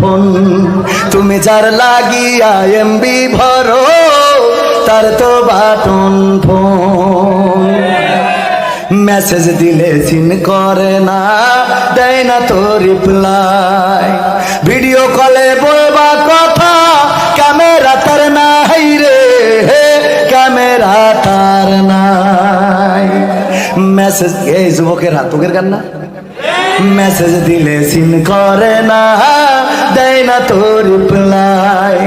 phone তুমি যার লাগিয়া এমবি ভরো তার তো বাটন ফোন মেসেজ দিলে সিন করে না দেয় না তো রিপ্লাই ভিডিও কলে বলবা কথা ক্যামেরা তার নাই রে ক্যামেরা তার নাই মেসেজ এই যুবকেরা তোকের গান না মেসেজ দিলে সিন করে না দেয় না তো রিপ্লাই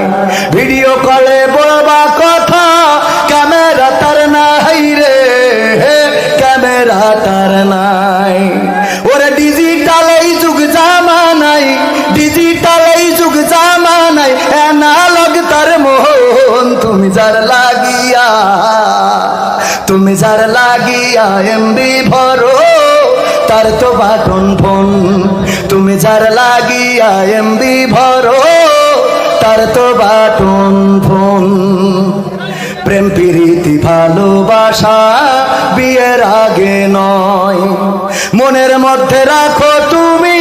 ভিডিও কলে বলবা কথা ক্যামেরা তার নাই রে ক্যামেরা তার নাই ওরে ডিজিটাল এই যুগ জামানাই ডিজিটাল এই যুগ জামানাই অ্যানালগ তার মোহন তুমি যার লাগিয়া এমবি ভরো তার তো বাটন ফোন তুমি যার লাগিয়া এমবি ভরো তার তো বাটন ফোন প্রেম প্রীতি ভালোবাসা বিয়ের আগে নয় মনের মধ্যে রাখো তুমি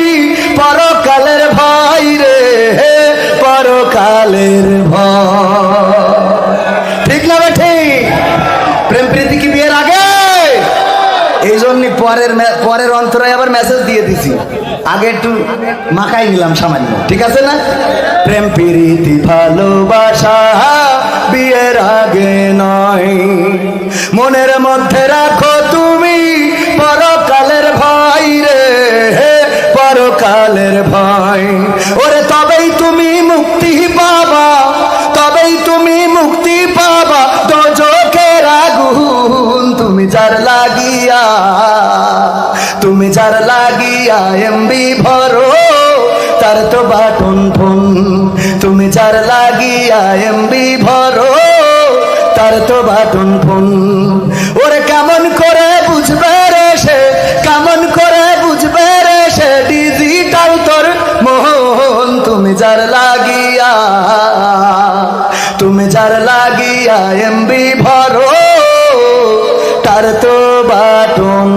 পরকালের ভয় রে পরকালের ভয় ঠিক না ঠিক প্রেম প্রীতি কি বিয়ের আগে এই জন্য পরের অন্তরায় আবার মেসেজ দিয়ে দিছি আগে একটু মাখাই নিলাম সামান্য ঠিক আছে না প্রেম প্রীতি ভালোবাসা বিয়ের আগে নয় মনের মধ্যে রাখো তুমি পরকালের ভয় রে পরকালের ভয় ওরে তবেই তুমি মুক্তি পাবা তবেই তুমি মুক্তি পাবা দোজখের আগুন তুমি যার লাগিয়া এমবি ভরো তার তো বাটন ফোন তুমি যার লাগিয়া এমবি ভরো তার তো বাটন ফোন ওরে কেমন করে বুঝবে রে সে কেমন করে বুঝবে রে সে ডিজিটাল তোর মোহন তুমি যার লাগিয়া এমবি ভরো তার তো বাটন